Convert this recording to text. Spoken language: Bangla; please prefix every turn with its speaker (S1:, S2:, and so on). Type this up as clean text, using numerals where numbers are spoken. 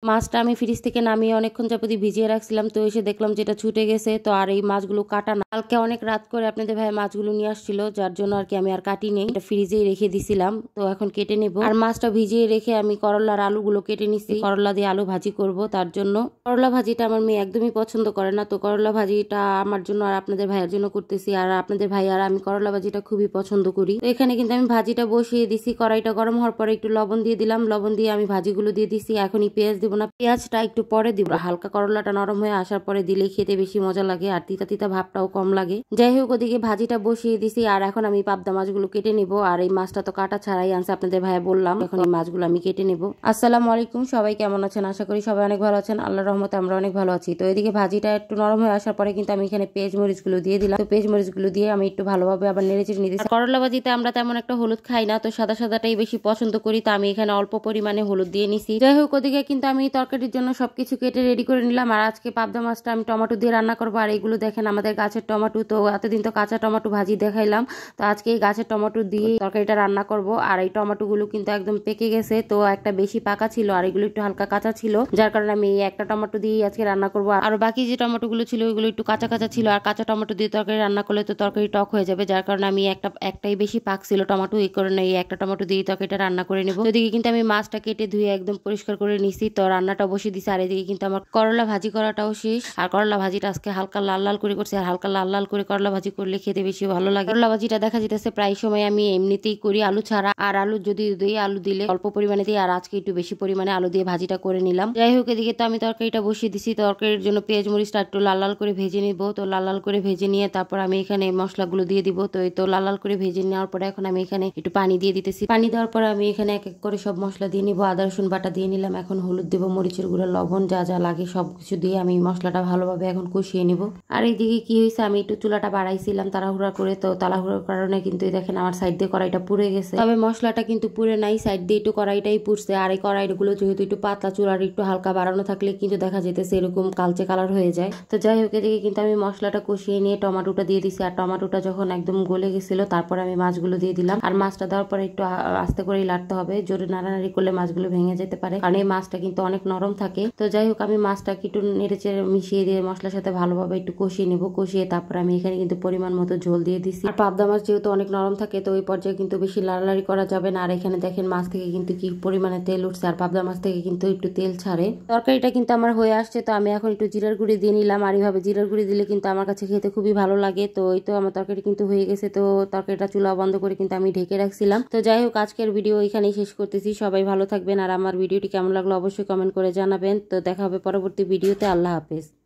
S1: মাছটা আমি ফ্রিজ থেকে নামিয়ে অনেকক্ষণ যাবত ভিজিয়ে রাখছিলাম, তো এসে দেখলাম যেটা ছুটে গেছে। তো আর এই মাছগুলো কাটা না, কালকে অনেক রাত করে আপনাদের ভাই মাছগুলো নিয়ে আসছিল, যার জন্য আর কি আমি আর কাটি নেই, এটা ফ্রিজেই রেখে দিছিলাম। তো এখন কেটে নেব। আর মাছটা ভিজিয়ে রেখে আমি করলার আলুগুলো কেটে নিছি, করলা দিয়ে আলু ভাজি করব। তার জন্য করলা ভাজিটা আমার মেয়ে একদমই পছন্দ করে না, তো করলা ভাজিটা আমার জন্য আর আপনাদের ভাইয়ের জন্য করতেছি। আর আপনাদের ভাই আর আমি করলা ভাজিটা খুবই পছন্দ করি। তো এখানে কিন্তু আমি ভাজিটা বসিয়ে দিছি, কড়াইটা গরম হওয়ার পরে একটু লবণ দিয়ে দিলাম, লবণ দিয়ে আমি ভাজিগুলো দিয়ে দিছি। এখনই পেঁয়াজ দিব না, পেঁয়াজটা একটু পরে দিব। হালকা করলাটা নরম হয়ে আসার পরে দিলে খেতে বেশি মজা লাগে আর তিতা তিতা ভাবটাও কম লাগে। যাই হোক, ওদিকে ভাজিটা বসিয়ে দিছি আর এখন আমি পাবদা মাছগুলো কেটে নিব। আর এই মাছটা তো কাটা ছাড়াই আনছে আপনাদের ভাইয়া বললাম, এখন এই মাছগুলো আমি কেটে নেব। আসসালামু আলাইকুম, সবাই কেমন আছেন? আশা করি সবাই অনেক ভালো আছেন, আল্লাহর রহমতে আমরা অনেক ভালো আছি। তো এদিকে ভাজিটা একটু নরম হয়ে আসার পরে কিন্তু আমি এখানে পেঁয়াজ মরিচগুলো দিয়ে দিলাম। তো পেঁয়াজ মরিচগুলো দিয়ে আমি একটু ভালোভাবে আবার নেড়ে চেড়ে নিতেছি। করলা ভাজিতে আমরা তেমন একটা হলুদ খাই না, তো সাদা সাদাটাই বেশি পছন্দ করি, তো আমি এখানে অল্প পরিমাণে হলুদ দিয়ে নিছি। যাই হোক, ওদিকে কিন্তু আমি তরকারির জন্য সবকিছু কেটে রেডি করে নিলাম। আর আজকে পাবদা মাছটা আমি টমেটো দিয়ে রান্না করবো। আর এইগুলো দেখেন আমাদের গাছের টমেটো, তো এতদিন তো কাঁচা টমেটো ভাজি দেখাইলাম, তো আজকে এই গাছের টমেটো দিয়ে তরকারিটা রান্না করব। আর এই টমেটো গুলো কিন্তু একদম পেকে গেছে, তো একটা বেশি পাকা ছিল আর এগুলো একটু হালকা কাঁচা ছিল, যার কারণে আমি এই একটা টমেটো দিয়ে আজকে রান্না করব। আর বাকি যে টমেটো গুলো ছিল ওইগুলো একটু কাঁচা কাঁচা ছিল, আর কাঁচা টমেটো দিয়ে তরকারি রান্না করলে তো তরকারি টক হয়ে যাবে, যার কারণে আমি একটাই বেশি পাক ছিল টমেটো, এই কারণে এই একটা টমেটো দিয়ে তরকারিটা রান্না করে নেব। এদিকে কিন্তু আমি মাছটা কেটে ধুয়ে একদম পরিষ্কার করে নিছি, তো রান্নাটা বসিয়ে দিছি। আর এদিকে কিন্তু আমার করলা ভাজি করাটাও শেষ। আর করলা ভাজিটা আজকে হালকা লাল লাল করে করছি, আর হালকা লাল লাল করে করলা ভাজি করলে খেতে বেশি ভালো লাগে। করলা ভাজিটা দেখা যেতেছে প্রায় সময় আমি এমনিতেই করি আলু ছাড়া, আর আলু যদি দিই, আলু দিলে অল্প পরিমাণে দিই, আর আজকে একটু বেশি পরিমাণে আলু দিয়ে ভাজিটা করে নিলাম। যাই হোক, এদিকে তো আমি তরকারিটা বসিয়ে দিছি। তরকারির জন্য পেঁয়াজ মরিচটা একটু লাল লাল করে ভেজে নিব। তো লাল লাল করে ভেজে নিয়ে তারপর আমি এখানে মশলাগুলো দিয়ে দিব। তো এই তো লাল লাল করে ভেজে নেওয়ার পরে এখন আমি এখানে একটু পানি দিয়ে দিতেছি। পানি দেওয়ার পরে আমি এখানে এক এক করে সব মশলা দিয়ে নিব। আদা রসুন বাটা দিয়ে নিলাম, এখন হলুদ দেবো, মরিচের গুঁড়া, লবণ, যা যা লাগে সবকিছু দিয়ে আমি মশলাটা ভালোভাবে এখন কষিয়ে নিব। আর এইদিকে কি হয়েছে, আমি একটু চুলাটা বাড়াইছিলাম তাড়াহুড়া করে, তো তাড়াহুড়ার কারণে কিন্তু দেখেন আমার সাইড দিয়ে কড়াইটা পুড়ে গেছে। তবে মশলাটা কিন্তু পুড়ে নাই, সাইড দিয়ে একটু কড়াইটাই পুড়ছে। আর এই কড়াইগুলো যেহেতু একটু পাতলা, চুলার একটু হালকা বাড়ানো থাকলে কিন্তু দেখা যেতেছে এরকম কালচে কালার হয়ে যায়। তো যাই হোক, এদিকে কিন্তু আমি মশলাটা কষিয়ে নিয়ে টমেটোটা দিয়ে দিছি। আর টমেটোটা যখন একদম গলে গেছিল তারপর আমি মাছগুলো দিয়ে দিলাম। আর মাছটা দেওয়ার পরে একটু আস্তে করেই লাড়তে হবে, জোরে নাড়ানাড়ি করলে মাছগুলো ভেঙে যেতে পারে, কারণ এই মাছটা কিন্তু অনেক নরম থাকে। তো যাই হোক, আমি মাছটাকে একটু নেড়েচেড়ে মিশিয়ে দিয়ে মশলার সাথে ভালোভাবে একটু কষিয়ে নেবো। কষিয়ে তারপর আমি এখানে কিন্তু পরিমাণ মতো ঝোল দিয়ে দিছি। আর পাবদা মাছ যেহেতু অনেক নরম থাকে, তো ওই পর্যায়ে কিন্তু বেশি লাড়ালাড়ি করা যাবে না। আর এখানে দেখেন মাছ থেকে কিন্তু কি পরিমাণে তেল উঠছে, আর পাবদা মাছ থেকে কিন্তু একটু তেল ছাড়ে। তরকারিটা কিন্তু আমার হয়ে আসছে, তো আমি এখন একটু জিরার গুঁড়ি দিয়ে নিলাম। আর এইভাবে জিরার গুঁড়ি দিলে কিন্তু আমার কাছে খেতে খুবই ভালো লাগে। তো এই তো আমার তরকারি কিন্তু হয়ে গেছে, তো তরকারিটা চুলা বন্ধ করে কিন্তু আমি ঢেকে রাখছিলাম। তো যাই হোক, আজকের ভিডিও এখানেই শেষ করতেছি। সবাই ভালো থাকবেন, আর আমার ভিডিওটি কেমন লাগলো অবশ্যই কমেন্ট করে জানাবেন। তো দেখা হবে পরবর্তী ভিডিওতে। আল্লাহ হাফেজ।